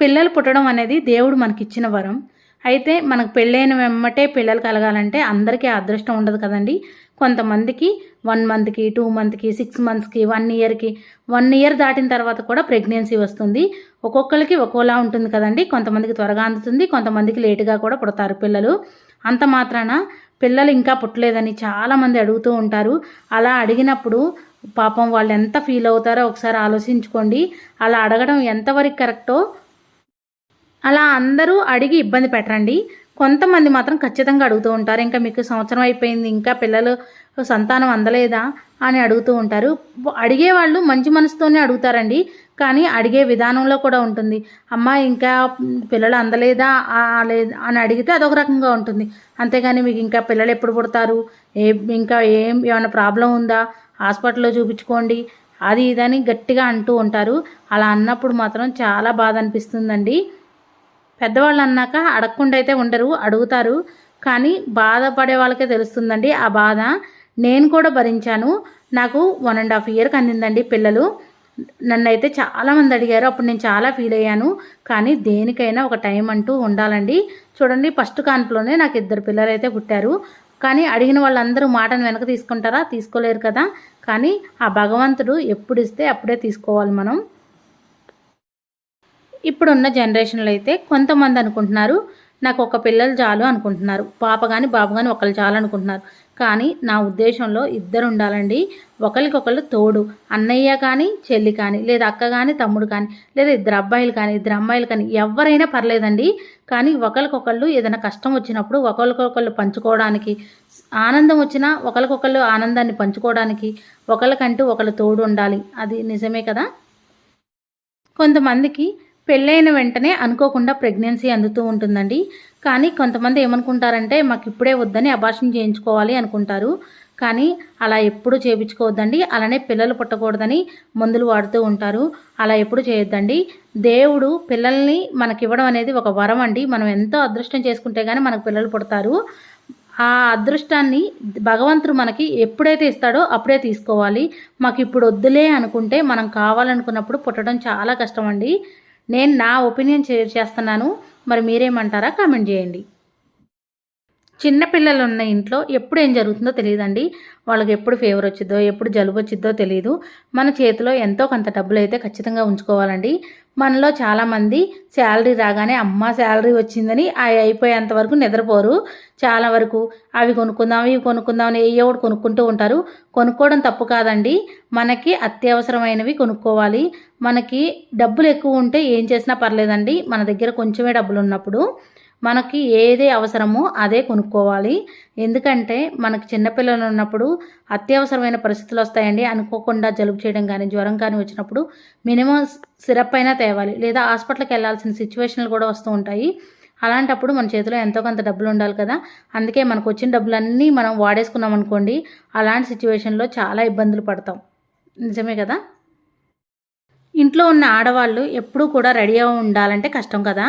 పిల్లలు పుట్టడం అనేది దేవుడు మనకిచ్చిన వరం. అయితే మనకు పెళ్ళైన వెమ్మటే పిల్లలు కలగాలంటే అందరికీ ఆ అదృష్టం ఉండదు కదండీ. కొంతమందికి 1 మంత్‌కి, 2 మంత్‌కి, 6 మంత్స్‌కి, 1 ఇయర్‌కి, 1 ఇయర్ దాటిన తర్వాత కూడా ప్రెగ్నెన్సీ వస్తుంది. ఒక్కొక్కళ్ళకి ఒక్కోలా ఉంటుంది కదండీ. కొంతమందికి త్వరగా అందుతుంది, కొంతమందికి లేటుగా కూడా పుడతారు పిల్లలు. అంత మాత్రాన పిల్లలు ఇంకా పుట్టలేదని చాలామంది అడుగుతూ ఉంటారు. అలా అడిగినప్పుడు పాపం వాళ్ళు ఎంత ఫీల్ అవుతారో ఒకసారి ఆలోచించుకోండి. అలా అడగడం ఎంతవరకు కరెక్టో అలా అందరూ అడిగి ఇబ్బంది పెట్టరండి. కొంతమంది మాత్రం ఖచ్చితంగా అడుగుతూ ఉంటారు. ఇంకా మీకు సంవత్సరం అయిపోయింది, ఇంకా పిల్లలు సంతానం అందలేదా అని అడుగుతూ ఉంటారు. అడిగేవాళ్ళు మంచి మనసుతోనే అడుగుతారండి. కానీ అడిగే విధానంలో కూడా ఉంటుంది. అమ్మ ఇంకా పిల్లలు అందలేదా లేదు అని అడిగితే అదొక రకంగా ఉంటుంది. అంతేగాని మీకు ఇంకా పిల్లలు ఎప్పుడు పుడతారు, ఇంకా ఏమైనా ప్రాబ్లం ఉందా, హాస్పిటల్లో చూపించుకోండి, అది ఇదని గట్టిగా అంటూ ఉంటారు. అలా అన్నప్పుడు మాత్రం చాలా బాధ అనిపిస్తుందండి. పెద్దవాళ్ళు అన్నాక అడగకుండా అయితే ఉండరు, అడుగుతారు. కానీ బాధపడే వాళ్ళకే తెలుస్తుందండి ఆ బాధ. నేను కూడా భరించాను. నాకు 1.5 ఇయర్కి అందిందండి పిల్లలు. నన్నైతే చాలామంది అడిగారు. అప్పుడు నేను చాలా ఫీల్ అయ్యాను. కానీ దేనికైనా ఒక టైం అంటూ ఉండాలండి. చూడండి, ఫస్ట్ కాన్పులోనే నాకు 2 పిల్లలైతే పుట్టారు. కానీ అడిగిన వాళ్ళందరూ మాటను వెనక తీసుకుంటారా? తీసుకోలేరు కదా. కానీ ఆ భగవంతుడు ఎప్పుడు ఇస్తే అప్పుడే తీసుకోవాలి మనం. ఇప్పుడున్న జనరేషన్లో అయితే కొంతమంది అనుకుంటున్నారు నాకు ఒక పిల్లలు చాలు అనుకుంటున్నారు. పాప కానీ బాబు కానీ ఒకళ్ళు చాలు అనుకుంటున్నారు. కానీ నా ఉద్దేశంలో ఇద్దరు ఉండాలండి. ఒకరికొకళ్ళు తోడు. అన్నయ్య కానీ చెల్లి కానీ, లేదా అక్క కానీ తమ్ముడు కానీ, లేదా 2 అబ్బాయిలు కానీ 2 అమ్మాయిలు కానీ ఎవరైనా పర్లేదండి. కానీ ఒకరికొకళ్ళు ఏదైనా కష్టం వచ్చినప్పుడు ఒకరికొకళ్ళు పంచుకోవడానికి, ఆనందం వచ్చినా ఒకరికొకళ్ళు ఆనందాన్ని పంచుకోవడానికి ఒకరికంటూ ఒకళ్ళు తోడు ఉండాలి. అది నిజమే కదా. కొంతమందికి పెళ్ళైన వెంటనే అనుకోకుండా ప్రెగ్నెన్సీ అందుతూ ఉంటుందండి. కానీ కొంతమంది ఏమనుకుంటారంటే మాకు ఇప్పుడే వద్దని అబార్షన్ చేయించుకోవాలి అనుకుంటారు. కానీ అలా ఎప్పుడు చేయించుకోవద్దండి. అలానే పిల్లలు పుట్టకూడదని మందులు వాడుతూ ఉంటారు. అలా ఎప్పుడు చేయొద్దండి. దేవుడు పిల్లల్ని మనకివ్వడం అనేది ఒక వరం అండి. మనం ఎంతో అదృష్టం చేసుకుంటే కానీ మనకు పిల్లలు పుడతారు. ఆ అదృష్టాన్ని భగవంతుడు మనకి ఎప్పుడైతే ఇస్తాడో అప్పుడే తీసుకోవాలి. మాకు ఇప్పుడు వద్దులే అనుకుంటే మనం కావాలనుకున్నప్పుడు పుట్టడం చాలా కష్టం అండి. నేను నా ఒపీనియన్ షేర్ చేస్తున్నాను. మరి మీరేమంటారా? కామెంట్ చేయండి. చిన్నపిల్లలు ఉన్న ఇంట్లో ఎప్పుడు ఏం జరుగుతుందో తెలియదండి. వాళ్ళకి ఎప్పుడు ఫీవర్ వచ్చిద్దో, ఎప్పుడు జలుబు వచ్చిద్దో తెలియదు. మన చేతిలో ఎంతో కొంత డబ్బులు అయితే ఖచ్చితంగా ఉంచుకోవాలండి. మనలో చాలామంది శాలరీ రాగానే అమ్మ శాలరీ వచ్చిందని అయిపోయేంత వరకు నిద్రపోరు. చాలా వరకు అవి కొనుక్కుందాం ఇవి కొనుక్కుందాం అని ఏయో ఒకటి కొనుక్కుంటూ ఉంటారు. కొనుక్కోవడం తప్పు కాదండి. మనకి అత్యవసరమైనవి కొనుక్కోవాలి. మనకి డబ్బులు ఎక్కువ ఉంటే ఏం చేసినా పర్లేదండి. మన దగ్గర కొంచెమే డబ్బులు ఉన్నప్పుడు మనకి ఏది అవసరమో అదే కొనుక్కోవాలి. ఎందుకంటే మనకి చిన్నపిల్లలు ఉన్నప్పుడు అత్యవసరమైన పరిస్థితులు వస్తాయండి. అనుకోకుండా జలుబు చేయడం కానీ జ్వరం కానీ వచ్చినప్పుడు మినిమం సిరప్ అయినా తేవాలి, లేదా హాస్పిటల్కి వెళ్ళాల్సిన సిచ్యువేషన్లు కూడా వస్తూ ఉంటాయి. అలాంటప్పుడు మన చేతిలో ఎంతో కొంత డబ్బులు ఉండాలి కదా. అందుకే మనకు వచ్చిన డబ్బులన్నీ మనం వాడేసుకున్నాం అనుకోండి, అలాంటి సిచ్యువేషన్లో చాలా ఇబ్బందులు పడతాం. నిజమే కదా. ఇంట్లో ఉన్న ఆడవాళ్ళు ఎప్పుడూ కూడా రెడీ అయి ఉండాలంటే కష్టం కదా.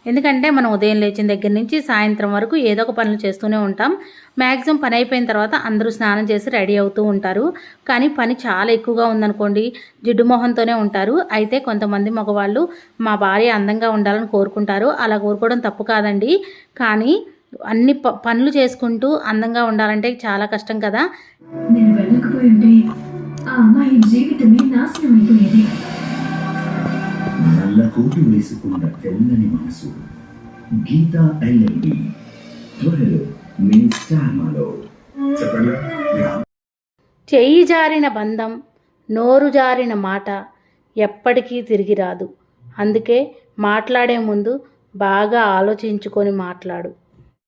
ఎందుకంటే మనం ఉదయం లేచిన దగ్గర నుంచి సాయంత్రం వరకు ఏదో ఒక పనులు చేస్తూనే ఉంటాం. మ్యాక్సిమం పని అయిపోయిన తర్వాత అందరూ స్నానం చేసి రెడీ అవుతూ ఉంటారు. కానీ పని చాలా ఎక్కువగా ఉందనుకోండి, జిడ్డు మొహంతోనే ఉంటారు. అయితే కొంతమంది మగవాళ్ళు మా భార్య అందంగా ఉండాలని కోరుకుంటారు. అలా కోరుకోవడం తప్పు కాదండి. కానీ అన్ని పనులు చేసుకుంటూ అందంగా ఉండాలంటే చాలా కష్టం కదా. నేను వెళ్ళకపోయింటే ఆ అమ్మాయి జీవితమే నాశనం అయిపోయేది. నల్ల కోటు వేసుకున్న తెల్లని మనసు గీతా ఎల్ఎల్బి త్వరలో మీ స్టార్మాలో. చెయ్యి జారిన బంధం, నోరు జారిన మాట ఎప్పటికీ తిరిగి రాదు. అందుకే మాట్లాడే ముందు బాగా ఆలోచించుకొని మాట్లాడు.